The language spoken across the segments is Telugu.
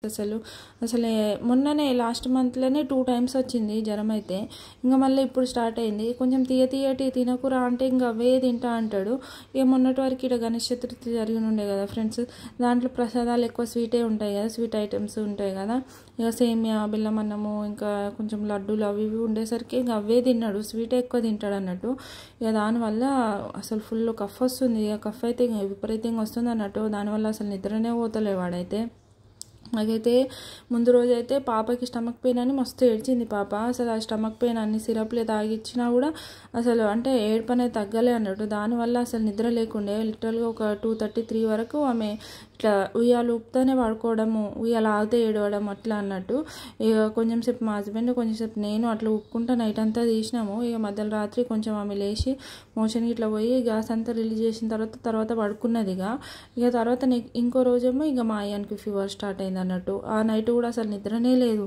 అసలు అసలే మొన్ననే లాస్ట్ మంత్లోనే 2 టైమ్స్ వచ్చింది జ్వరం అయితే. ఇంకా మళ్ళీ ఇప్పుడు స్టార్ట్ అయింది. కొంచెం తీయటి తినకురా అంటే ఇంకా అవే తింటా అంటాడు. ఇక మొన్నటి వరకు ఇక్కడ గణేష్ చతుర్థి జరిగి ఉండే కదా ఫ్రెండ్స్, దాంట్లో ప్రసాదాలు ఎక్కువ స్వీటే ఉంటాయి కదా, స్వీట్ ఐటమ్స్ ఉంటాయి కదా. ఇక సేమియా, బెల్లం అన్నము, ఇంకా కొంచెం లడ్డూలు అవి ఇవి ఉండేసరికి ఇంకా అవే తిన్నాడు, స్వీటే ఎక్కువ తింటాడు అన్నట్టు. ఇక దానివల్ల అసలు ఫుల్ కఫ్ వస్తుంది. ఇక కఫ్ అయితే విపరీతంగా వస్తుంది అన్నట్టు. దానివల్ల అసలు నిద్రనే పోతలే వాడైతే. నాకైతే ముందు రోజు అయితే పాపకి స్టమక్ పెయిన్ అని మస్తు ఏడ్చింది పాప. అసలు ఆ స్టమక్ పెయిన్ అన్ని సిరప్లే తాగిచ్చినా కూడా అసలు అంటే ఏడుపు అనేది తగ్గలే అన్నట్టు. దానివల్ల అసలు నిద్ర లేకుండే. లిటరల్గా ఒక 2:33 వరకు ఆమె ఇట్లా ఉయ్యాలు ఊపుతూనే పడుకోవడము, ఉయ్యాలు ఆగితే ఏడవడం అట్లా అన్నట్టు. ఇక కొంచెం సేపు మా హస్బెండ్, కొంచెం సేపు నేను అట్లా ఊపుకుంటా నైట్ అంతా తీసినాము. ఇక మధ్యలో రాత్రి కొంచెం ఆమె లేచి మోషన్కి ఇట్లా పోయి గ్యాస్ అంతా రిలీజ్ చేసిన తర్వాత పడుకున్నది. ఇక తర్వాత ఇంకో రోజేమో ఇక మా అయ్యానికి ఫీవర్ స్టార్ట్ అయింది అన్నట్టు. ఆ నైట్ కూడా అసలు నిద్రనే లేదు.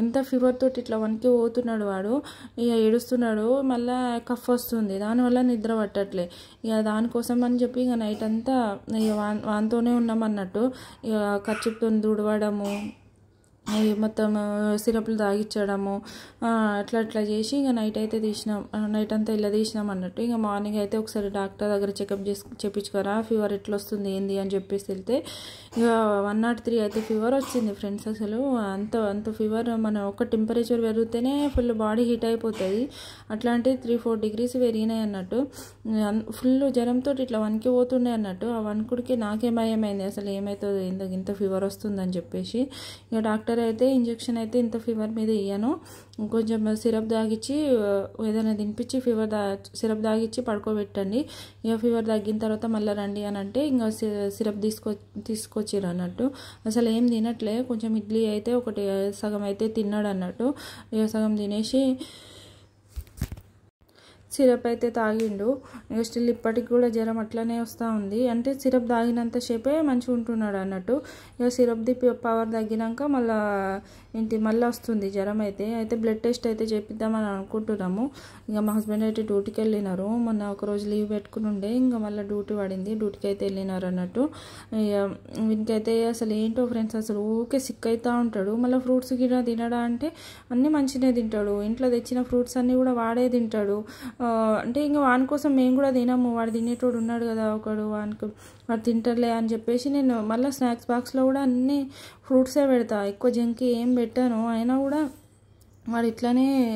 ఎంత ఫీవర్ తోటి ఇట్లా వనికి పోతున్నాడు వాడు. ఇక ఏడుస్తున్నాడు, మళ్ళీ కఫ్ వస్తుంది, దానివల్ల నిద్ర పట్టట్లే. ఇక దానికోసం అని చెప్పి ఇక నైట్ అంతా ఇక వానితోనే ఉన్నాం అన్నట్టు. ఇక కర్చీప్తో దుడవడము, అవి మొత్తం సిరప్లు తాగిచ్చడము, అట్లా చేసి ఇక నైట్ అయితే తీసినాం, నైట్ అంతా ఇలా తీసినాం అన్నట్టు. ఇక మార్నింగ్ అయితే ఒకసారి డాక్టర్ దగ్గర చెకప్ చేయించుకోరా, ఫీవర్ ఎట్లా వస్తుంది ఏంది అని చెప్పేసి వెళ్తే ఇక 103 అయితే ఫీవర్ వచ్చింది ఫ్రెండ్స్. అసలు అంత ఫీవర్, మన ఒక టెంపరేచర్ పెరిగితేనే ఫుల్ బాడీ హీట్ అయిపోతుంది, అట్లాంటి 3-4 డిగ్రీస్ పెరిగినాయి అన్నట్టు. ఫుల్ జ్వరంతో ఇట్లా వనికి పోతుండే అన్నట్టు. ఆ వణుకుడికి నాకే భయమైంది, అసలు ఏమవుతుంది ఇంత ఫీవర్ వస్తుందని చెప్పేసి. ఇక డాక్టర్ అయితే ఇంజెక్షన్ అయితే ఇంత ఫీవర్ మీద ఇయ్యాను, కొంచెం సిరప్ తాగిచ్చి ఏదైనా తినిపించి సిరప్ తాగిచ్చి పడుకోబెట్టండి, ఇక ఫీవర్ తగ్గిన తర్వాత మళ్ళీ రండి అని అంటే ఇంకా సిరప్ తీసుకొచ్చిర్రు అన్నట్టు. అసలు ఏం తినట్లే. కొంచెం ఇడ్లీ అయితే ఒకటి సగం అయితే తిన్నాడు అన్నట్టు. ఇక సగం తినేసి సిరప్ అయితే తాగిండు. ఇక స్టిల్ ఇప్పటికి కూడా జ్వరం అట్లనే వస్తూ ఉంది. అంటే సిరప్ తాగినంతసేపే మంచిగా ఉంటున్నాడు అన్నట్టు. ఇక సిరప్ది పవర్ తగ్గినాక మళ్ళీ వస్తుంది జ్వరం అయితే బ్లడ్ టెస్ట్ అయితే చేపిద్దామని అనుకుంటున్నాము. ఇక మా హస్బెండ్ అయితే డ్యూటీకి వెళ్ళినారు, మొన్న ఒకరోజు లీవ్ పెట్టుకుని ఉండే, ఇంకా మళ్ళీ డ్యూటీ పడింది, డ్యూటీకి అయితే వెళ్ళినారు అన్నట్టు. ఇక వీనికైతే అసలు ఏంటో ఫ్రెండ్స్, అసలు ఊకే సిక్ అవుతూ ఉంటాడు. మళ్ళీ ఫ్రూట్స్ గిట్లా తినడా అంటే అన్నీ మంచిగానే తింటాడు, ఇంట్లో తెచ్చిన ఫ్రూట్స్ అన్నీ కూడా వాడే తింటాడు. అంటే ఇంకా వాని కోసం మేము కూడా తినము, వాడు తినేటోడు ఉన్నాడు కదా ఒకడు, వాడు తింటారులే అని చెప్పేసి నేను మళ్ళీ స్నాక్స్ బాక్స్లో కూడా అన్నీ ఫ్రూట్సే పెడతా, ఎక్కువ జంక్ ఏం పెట్టాను. అయినా కూడా వాడు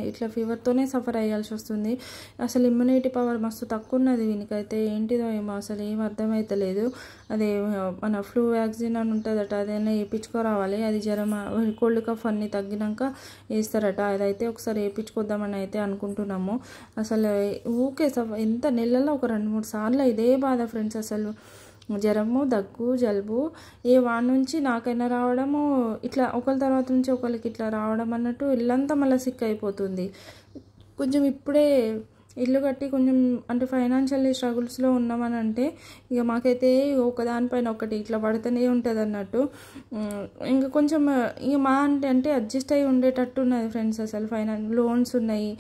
ఇట్లా ఫీవర్తోనే సఫర్ అయ్యాల్సి వస్తుంది. అసలు ఇమ్యూనిటీ పవర్ మస్తు తక్కువ ఉన్నది వీనికైతే, ఏంటిదో ఏమో అసలు ఏం అర్థమవుతలేదు. అదే మన ఫ్లూ వ్యాక్సిన్ అని ఉంటుందట, అదైనా వేయించుకోరావాలి. అది జ్వరం కోల్డ్ కఫ్ అన్నీ తగ్గినాక వేస్తారట, అదైతే ఒకసారి వేయించుకొద్దామని అయితే అనుకుంటున్నాము. అసలు ఊకే ఎంత నెలలో ఒక 2-3 సార్లు ఇదే బాధ ఫ్రెండ్స్. అసలు జ్వరము, దగ్గు, జలుబు, వాడి నుంచి నాకైనా రావడము, ఇట్లా ఒకరి తర్వాత నుంచి ఒకరికి ఇట్లా రావడం అన్నట్టు ఇల్లంతా మళ్ళీ సిక్ అయిపోతుంది. కొంచెం ఇప్పుడే ఇల్లు కట్టి కొంచెం అంటే ఫైనాన్షియల్ స్ట్రగుల్స్లో ఉన్నామని అంటే ఇక మాకైతే ఒకదానిపైన ఒకటి ఇట్లా పడుతూనే ఉంటుంది అన్నట్టు. ఇంకా కొంచెం ఇక మా అంటే అడ్జస్ట్ అయ్యి ఉండేటట్టు ఉన్నది ఫ్రెండ్స్. అసలు లోన్స్ ఉన్నాయి,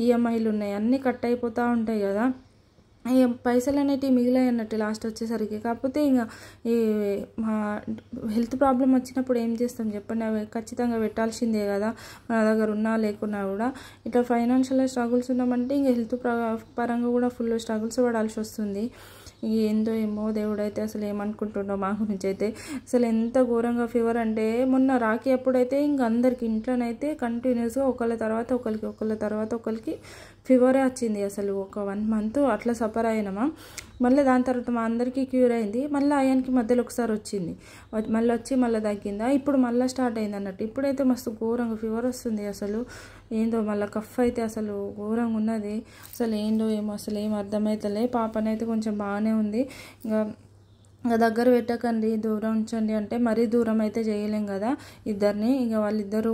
ఈఎంఐలు ఉన్నాయి, అన్నీ కట్ అయిపోతూ ఉంటాయి కదా. పైసలు అనేటివి మిగిలాయి అన్నట్టు లాస్ట్ వచ్చేసరికి. కాకపోతే ఇంకా ఈ మా హెల్త్ ప్రాబ్లం వచ్చినప్పుడు ఏం చేస్తాం చెప్పండి, అవి ఖచ్చితంగా పెట్టాల్సిందే కదా మన దగ్గర ఉన్నా లేకున్నా కూడా. ఇట్లా ఫైనాన్షియల్ స్ట్రగుల్స్ ఉన్నామంటే ఇంకా హెల్త్ పరంగా కూడా ఫుల్ స్ట్రగుల్స్ పడాల్సి వస్తుంది. ఏందో ఏమో దేవుడైతే అసలు ఏమనుకుంటుండో మా గురించి అయితే. అసలు ఎంత ఘోరంగా ఫీవర్ అంటే మొన్న రాఖీ అప్పుడైతే ఇంకా అందరికి ఇంట్లోనైతే కంటిన్యూస్గా ఒకళ్ళ తర్వాత ఒకరికి ఫీవరే వచ్చింది. అసలు ఒక 1 month అట్లా సఫర్ అయినామా. మళ్ళీ దాని తర్వాత మా అందరికీ క్యూర్ అయింది. మళ్ళీ అయానికి మధ్యలో ఒకసారి వచ్చింది, మళ్ళీ తగ్గిందా, ఇప్పుడు మళ్ళీ స్టార్ట్ అయింది అన్నట్టు. ఇప్పుడైతే మస్తు ఘోరంగా ఫీవర్ వస్తుంది. అసలు ఏందో మళ్ళీ కఫ్ అయితే అసలు ఘోరంగా ఉన్నది. అసలు ఏందో ఏమో అసలు ఏం అర్థమవుతలే. పాపనైతే కొంచెం బాగానే ఉంది. ఇంకా దగ్గర పెట్టకండి, దూరం ఉంచండి అంటే మరీ దూరం అయితే చేయలేం కదా ఇద్దరిని. ఇక వాళ్ళిద్దరూ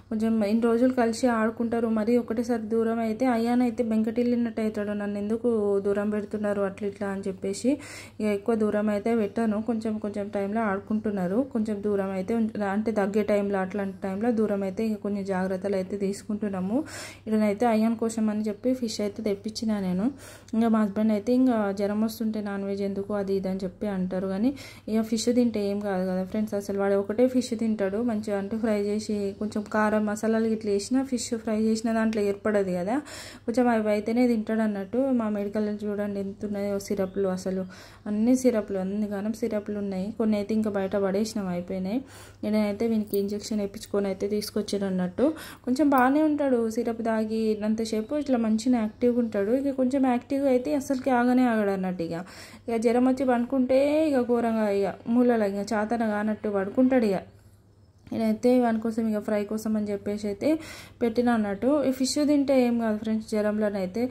కొంచెం ఇన్ని రోజులు కలిసి ఆడుకుంటారు, మరీ ఒకటేసారి దూరం అయితే అయ్యానైతే బెంకటిల్లినట్టు అవుతాడు, నన్ను ఎందుకు దూరం పెడుతున్నారు ఇట్లా అని చెప్పేసి. ఇక ఎక్కువ దూరం అయితే పెట్టాను, కొంచెం టైంలో ఆడుకుంటున్నారు. కొంచెం దూరం అయితే అంటే తగ్గే టైంలో అట్లాంటి టైంలో దూరం అయితే ఇక కొన్ని జాగ్రత్తలు అయితే తీసుకుంటున్నాము. ఇక్కడనైతే అయ్యాన్ కోసం అని చెప్పి ఫిష్ అయితే తెప్పించిన నేను. ఇంకా మా హస్బెండ్ అయితే ఇంకా జ్వరం వస్తుంటే నాన్ వెజ్ ఎందుకు అది ఇది అని చెప్పి అంటారు. అంటారు, కానీ ఇక ఫిష్ తింటే ఏం కాదు కదా ఫ్రెండ్స్. అసలు వాడు ఒకటే ఫిష్ తింటాడు మంచిగా, అంటే ఫ్రై చేసి కొంచెం కారం మసాలాలు ఇట్లా వేసిన ఫిష్ ఫ్రై చేసిన దాంట్లో ఏర్పడదు కదా, కొంచెం అవి అయితేనే తింటాడు అన్నట్టు. మా మెడికల్లో చూడండి ఎంత ఉన్నాయో సిరప్లు, అసలు అన్ని సిరప్లు, అన్ని గానం సిరప్లు ఉన్నాయి. కొన్ని అయితే ఇంకా బయట పడేసినాం, అయిపోయినాయి. నేనైతే వీనికి ఇంజెక్షన్ వేయించుకొని అయితే తీసుకొచ్చాను అన్నట్టు. కొంచెం బాగానే ఉంటాడు సిరప్ తాగి అంతసేపు, ఇట్లా మంచిగా యాక్టివ్గా ఉంటాడు. ఇక కొంచెం యాక్టివ్గా అయితే అసలుకి ఆగనే ఆగడు అన్నట్టు. ఇక జ్వరం వచ్చి పడుకుంటే ఇక ఘోరంగా ఇక మూలలో ఇక చాతన కానట్టు పడుకుంటాడు. ఇక నేనైతే వాని కోసం ఇక ఫ్రై కోసం అని చెప్పేసి అయితే పెట్టిన అన్నట్టు. ఈ ఫిష్ తింటే ఏం కాదు ఫ్రెండ్స్, జ్వరంలోనైతే.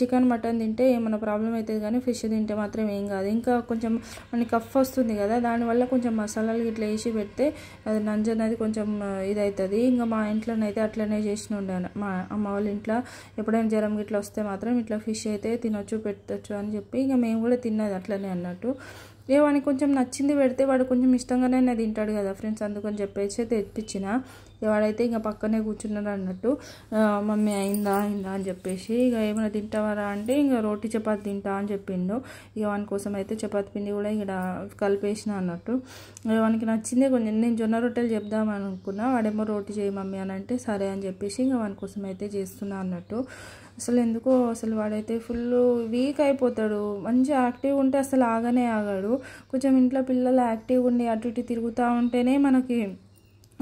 చికెన్ మటన్ తింటే ఏమైనా ప్రాబ్లం అవుతుంది, కానీ ఫిష్ తింటే మాత్రం ఏం కాదు. ఇంకా కొంచెం మనకి కఫ్ వస్తుంది కదా, దానివల్ల కొంచెం మసాలాలు ఇట్లా వేసి పెడితే అది నంజు అనేది కొంచెం ఇదవుతుంది. ఇంకా మా ఇంట్లోనైతే అట్లనే చేసిన ఉండే, మా అమ్మ వాళ్ళ ఇంట్లో ఎప్పుడైనా జ్వరం ఇట్లా వస్తే మాత్రం ఇట్లా ఫిష్ అయితే తినొచ్చు పెట్టచ్చు అని చెప్పి ఇక మేము కూడా తిన్నది అట్లనే అన్నట్టు. వానికి కొంచెం నచ్చింది పెడితే వాడు కొంచెం ఇష్టంగానే తింటాడు కదా ఫ్రెండ్స్, అందుకని చెప్పేసి తెప్పించిన. వాడైతే ఇంకా పక్కనే కూర్చున్నాడు అన్నట్టు. మమ్మీ అయిందా అయిందా అని చెప్పేసి, ఇక ఏమైనా తింటావారా అంటే ఇంకా రోటీ చపాతి తింటా అని చెప్పిండు. ఇక వాని కోసం అయితే చపాతి పిండి కూడా ఇక్కడ కలిపేసిన అన్నట్టు. వానికి నచ్చిందే కొంచెం, నేను జొన్న రొట్టెలు చెప్దామని అనుకున్నా, వాడేమో రోటీ చేయి మమ్మీ అని అంటే సరే అని చెప్పేసి ఇంకా వాని కోసం అయితే చేస్తున్నా అన్నట్టు. అసలు ఎందుకో అసలు వాడైతే ఫుల్ వీక్ అయిపోతాడు. మంచి యాక్టివ్గా ఉంటే అసలు ఆగనే ఆగాడు. కొంచెం ఇంట్లో పిల్లలు యాక్టివ్గా ఉండి అటు ఇటు తిరుగుతూ ఉంటేనే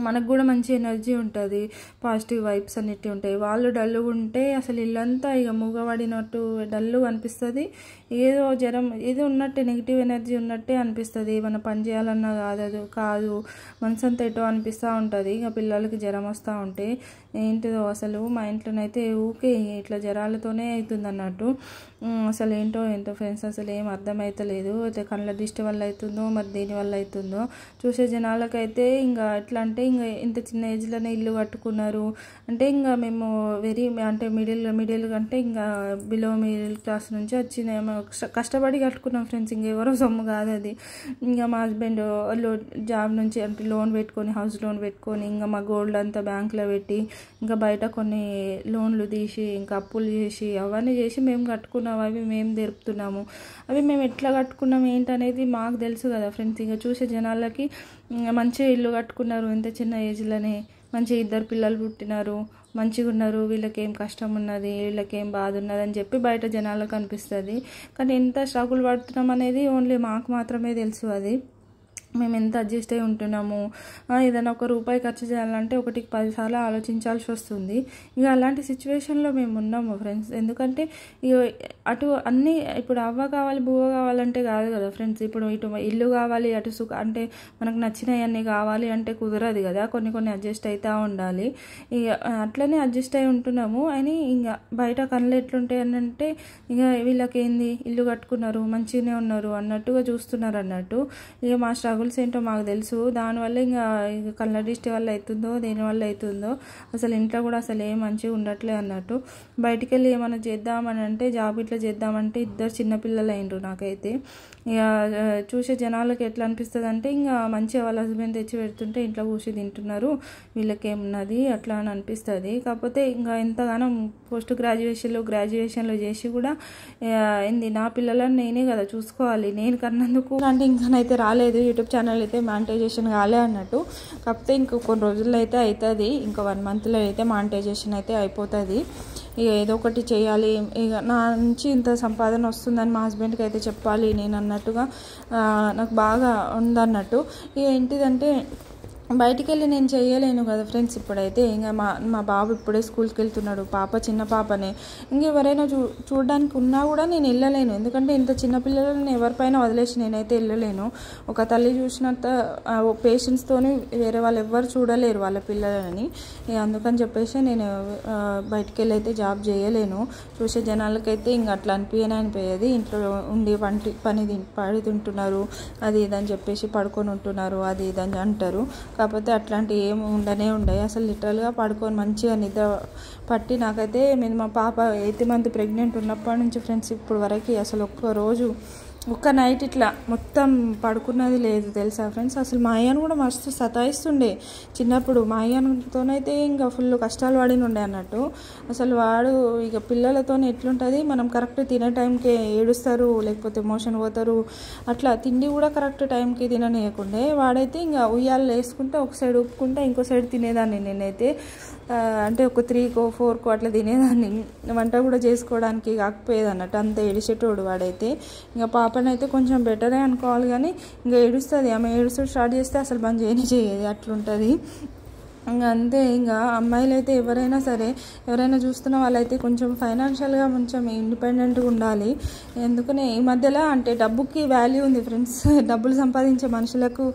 మనకు కూడా మంచి ఎనర్జీ ఉంటుంది, పాజిటివ్ వైబ్స్ అన్నిటి ఉంటాయి. వాళ్ళు డల్లుగా ఉంటే అసలు ఇల్లంతా ఇక మూగబడినట్టు డల్లుగా అనిపిస్తుంది. ఏదో జ్వరం ఏదో ఉన్నట్టే, నెగిటివ్ ఎనర్జీ ఉన్నట్టే అనిపిస్తుంది. ఏమైనా పని చేయాలన్నా కాదు మనసు అంతా ఎటో అనిపిస్తూ ఉంటుంది. ఇక పిల్లలకి జ్వరం వస్తూ ఉంటే ఏంటిదో అసలు మా ఇంట్లోనైతే ఊకే ఇట్లా జ్వరాలతోనే అవుతుంది అన్నట్టు. అసలు ఏంటో ఫ్రెండ్స్, అసలు ఏం అర్థమవుతలేదు. కళ్ళ దిష్టి వల్ల అవుతుందో మరి దేని వల్ల అవుతుందో. చూసే జనాలకైతే ఇంకా ఎట్లా అంటే ఇంకా ఇంత చిన్న ఏజ్లోనే ఇల్లు కట్టుకున్నారు అంటే ఇంకా మేము అంటే మిడిల్ అంటే ఇంకా బిలో మిడిల్ క్లాస్ నుంచి వచ్చిన కష్టపడి కట్టుకున్నాం ఫ్రెండ్స్, ఇంకెవరో సొమ్ము కాదు అది. ఇంకా మా హస్బెండ్ జాబ్ నుంచి అంటే లోన్ పెట్టుకొని, హౌస్ లోన్ పెట్టుకొని, ఇంకా మా గోల్డ్ అంతా బ్యాంకులో పెట్టి, ఇంకా బయట కొన్ని లోన్లు తీసి ఇంకా అప్పులు చేసి అవన్నీ చేసి మేము కట్టుకున్నాము. అవి మేము తెరుపుతున్నాము. అవి మేము ఎట్లా కట్టుకున్నాం ఏంటనేది మాకు తెలుసు కదా ఫ్రెండ్స్. ఇంకా చూసే జనాలకి మంచిగా ఇల్లు కట్టుకున్నారు ఇంత చిన్న ఏజ్లోనే, మంచిగా 2 పిల్లలు పుట్టినారు, మంచిగా ఉన్నారు, వీళ్ళకేం కష్టం ఉన్నది, వీళ్ళకేం బాధ ఉన్నది అని చెప్పి బయట జనాలకు అనిపిస్తుంది. కానీ ఎంత స్ట్రగుల్ పడుతున్నాం అనేది ఓన్లీ మాకు మాత్రమే తెలుసు. అది మేము ఎంత అడ్జస్ట్ అయి ఉంటున్నాము. ఏదైనా ₹1 ఖర్చు చేయాలంటే 1కి 10 సార్లు ఆలోచించాల్సి వస్తుంది. ఇక అలాంటి సిచ్యువేషన్లో మేము ఉన్నాము ఫ్రెండ్స్. ఎందుకంటే ఇక అటు అన్నీ ఇప్పుడు అవ్వ కావాలి బువ్వ కావాలంటే కాదు కదా ఫ్రెండ్స్. ఇప్పుడు ఇటు ఇల్లు కావాలి, అటు అంటే మనకు నచ్చినవన్నీ కావాలి అంటే కుదరదు కదా, కొన్ని అడ్జస్ట్ అవుతూ ఉండాలి. ఇక అట్లనే అడ్జస్ట్ అయి ఉంటున్నాము. అని ఇంకా బయట కళ్ళు ఎట్లుంటాయి అని అంటే ఇక వీళ్ళకేంది ఇల్లు కట్టుకున్నారు మంచిగానే ఉన్నారు అన్నట్టుగా చూస్తున్నారు అన్నట్టు. ఇక మా స్ట్రగుల్ ఏంటో మాకు తెలుసు. దానివల్ల ఇంకా కళ్ళ దిష్టి వల్ల అవుతుందో దేనివల్ల అవుతుందో అసలు ఇంట్లో కూడా అసలు ఏం మంచిగా ఉండట్లే అన్నట్టు. బయటికి వెళ్ళి ఏమైనా చేద్దామని అంటే జాబ్ ఇట్లా చేద్దామంటే 2 చిన్నపిల్లలు అయినరు నాకైతే. ఇక చూసే జనాలకి ఎట్లా అనిపిస్తుంది అంటే ఇంకా మంచిగా వాళ్ళ హస్బెండ్ తెచ్చి పెడుతుంటే ఇంట్లో కూర్చి తింటున్నారు, వీళ్ళకేమున్నది అట్లా అని అనిపిస్తుంది. కాకపోతే ఇంకా ఎంతగానో పోస్ట్ గ్రాడ్యుయేషన్లో చేసి కూడా ఏంది నా పిల్లలను నేనే కదా చూసుకోవాలి, నేను కన్నందుకు అంటే ఇంకానైతే రాలేదు. యూట్యూబ్ ఛానల్ అయితే మానిటైజేషన్ కాలే అన్నట్టు. కాకపోతే ఇంకో కొన్ని రోజుల్లో అయితే అవుతుంది, ఇంకా 1 మంత్లో అయితే మానిటైజేషన్ అయితే అయిపోతుంది. ఇక ఏదో ఒకటి చేయాలి, ఇక నా నుంచి ఇంత సంపాదన వస్తుందని మా హస్బెండ్కి అయితే చెప్పాలి నేను అన్నట్టుగా నాకు బాగా ఉందన్నట్టు. ఇక ఏంటిదంటే బయటికి వెళ్ళి నేను చేయలేను కదా ఫ్రెండ్స్. ఇప్పుడైతే ఇంకా మా బాబు ఇప్పుడే స్కూల్కి వెళ్తున్నాడు, పాప చిన్న పాపనే. ఇంకెవరైనా చూడడానికి ఉన్నా కూడా నేను వెళ్ళలేను, ఎందుకంటే ఇంత చిన్నపిల్లలను ఎవరిపైన వదిలేసి నేనైతే వెళ్ళలేను. ఒక తల్లి చూసినంత పేషెన్స్తోని వేరే వాళ్ళు ఎవ్వరు చూడలేరు వాళ్ళ పిల్లలని. అందుకని చెప్పేసి నేను బయటికి వెళ్ళి అయితే జాబ్ చేయలేను. చూసే జనాలకైతే ఇంక అట్లా అనిపించేది. ఇంట్లో ఉండి పడి తింటున్నారు అది ఇదని చెప్పేసి పడుకొని ఉంటున్నారు అది ఇదని అంటారు. కాకపోతే అట్లాంటివి ఏమి ఉండవు. అసలు లిటరల్గా పడుకొని మంచిగా నిద్ర పట్టి నాకైతే మా పాప 8th మంత్ ప్రెగ్నెంట్ ఉన్నప్పటి నుంచి ఫ్రెండ్స్ ఇప్పుడు వరకు అసలు ఒక్క రోజు ఒక నైట్ ఇట్లా మొత్తం పడుకున్నది లేదు తెలుసా ఫ్రెండ్స్. అసలు మా అయ్యను కూడా మస్తు సతాయిస్తుండే చిన్నప్పుడు. మా అయ్యతోనైతే ఇంకా ఫుల్ కష్టాలు పడినుండే అన్నట్టు. అసలు వాడు ఇక పిల్లలతో ఎట్లుంటుంది, మనం కరెక్ట్ తినే టైంకి ఏడుస్తారు, లేకపోతే మోషన్ పోతారు, అట్లా తిండి కూడా కరెక్ట్ టైంకి తిననీయకుండే. వాడైతే ఇంకా ఉయ్యాలు వేసుకుంటే ఒక సైడ్ ఊపుకుంటే ఇంకో సైడ్ తినేదాన్ని నేనైతే. అంటే ఒక 3కో 4కో అట్లా తినేదాన్ని. వంట కూడా చేసుకోవడానికి కాకపోయేది అన్నట్టు, అంత ఏడిచేటోడు వాడైతే. ఇంకా పాపనైతే కొంచెం బెటరే అనుకోవాలి, కానీ ఇంకా ఏడుస్తుంది. ఆమె ఏడుస్తూ స్టార్ట్ చేస్తే అసలు బంద్ చేయదు, అట్లుంటుంది. ఇంకా అంతే. ఇంకా అమ్మాయిలు అయితే ఎవరైనా సరే, ఎవరైనా చూస్తున్న వాళ్ళైతే కొంచెం ఫైనాన్షియల్గా కొంచెం ఇండిపెండెంట్గా ఉండాలి. ఎందుకనే ఈ మధ్యలో అంటే డబ్బుకి వాల్యూ ఉంది ఫ్రెండ్స్. డబ్బులు సంపాదించే మనుషులకు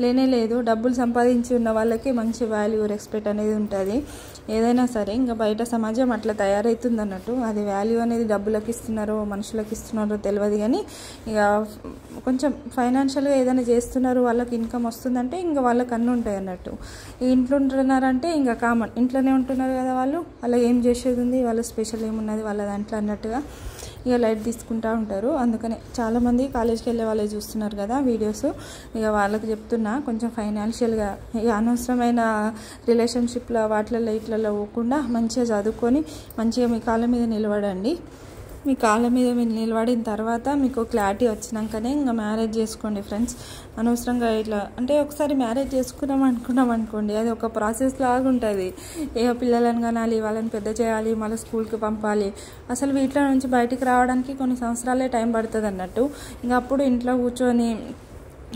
లేనే లేదు, డబ్బులు సంపాదించి ఉన్న వాళ్ళకి మంచి వాల్యూ, రెస్పెక్ట్ అనేది ఉంటుంది ఏదైనా సరే. ఇంకా బయట సమాజం అట్లా తయారవుతుంది అన్నట్టు. అది వాల్యూ అనేది డబ్బులకు ఇస్తున్నారో మనుషులకు ఇస్తున్నారో తెలియదు, కానీ ఇక కొంచెం ఫైనాన్షియల్గా ఏదైనా చేస్తున్నారు, వాళ్ళకి ఇన్కమ్ వస్తుందంటే ఇంకా వాళ్ళకి అన్నీ ఉంటాయి అన్నట్టు. ఇంట్లో ఉంటున్నారంటే ఇంకా కామన్, ఇంట్లోనే ఉంటున్నారు కదా వాళ్ళు, అలా ఏం చేసేది ఉంది, వాళ్ళ స్పెషల్ ఏమున్నది వాళ్ళ దాంట్లో అన్నట్టుగా ఇక లైట్ తీసుకుంటూ ఉంటారు. అందుకనే చాలామంది కాలేజ్కి వెళ్ళే వాళ్ళే చూస్తున్నారు కదా వీడియోస్. ఇక వాళ్ళకి చెప్తున్నా, కొంచెం ఫైనాన్షియల్గా ఇక అనవసరమైన రిలేషన్షిప్లో వాటిలలో ఇట్లలో పోకుండా మంచిగా చదువుకొని మంచిగా మీ కాళ్ళ మీద నిలబడండి. మీ కాళ్ళ మీద మీరు నిలబడిన తర్వాత మీకు క్లారిటీ వచ్చినాకనే ఇంకా మ్యారేజ్ చేసుకోండి ఫ్రెండ్స్. అనవసరంగా ఇట్లా అంటే ఒకసారి మ్యారేజ్ చేసుకున్నాం అనుకోండి, అది ఒక ప్రాసెస్ లాగా ఉంటుంది. ఏ పిల్లలను కనాలి, వాళ్ళని పెద్ద చేయాలి, మళ్ళీ స్కూల్కి పంపాలి. అసలు వీటిలో నుంచి బయటికి రావడానికి కొన్ని సంవత్సరాలే టైం పడుతుంది అన్నట్టు. ఇంకా అప్పుడు ఇంట్లో కూర్చొని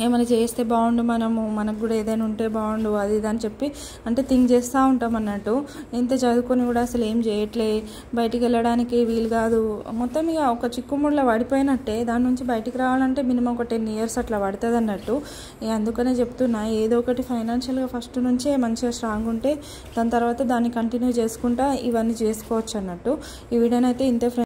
ఏమైనా చేస్తే బాగుండు, మనకు కూడా ఏదైనా ఉంటే బాగుండు, అది ఇది అని చెప్పి అంటే థింక్ చేస్తూ ఉంటాం అన్నట్టు. ఎంత చదువుకొని కూడా అసలు ఏం చేయట్లే, బయటికి వెళ్ళడానికి వీలు కాదు. మొత్తం ఇక ఒక చిక్కుముడిలో పడిపోయినట్టే. దాని నుంచి బయటికి రావాలంటే మినిమం ఒక 10 years అట్లా పడుతుంది అన్నట్టు. అందుకనే చెప్తున్నా, ఏదో ఒకటి ఫైనాన్షియల్గా ఫస్ట్ నుంచే మంచిగా స్ట్రాంగ్ ఉంటే దాని తర్వాత దాన్ని కంటిన్యూ చేసుకుంటా ఇవన్నీ చేసుకోవచ్చు అన్నట్టు. ఈ వీడియోనైతే ఇంతే ఫ్రెండ్స్.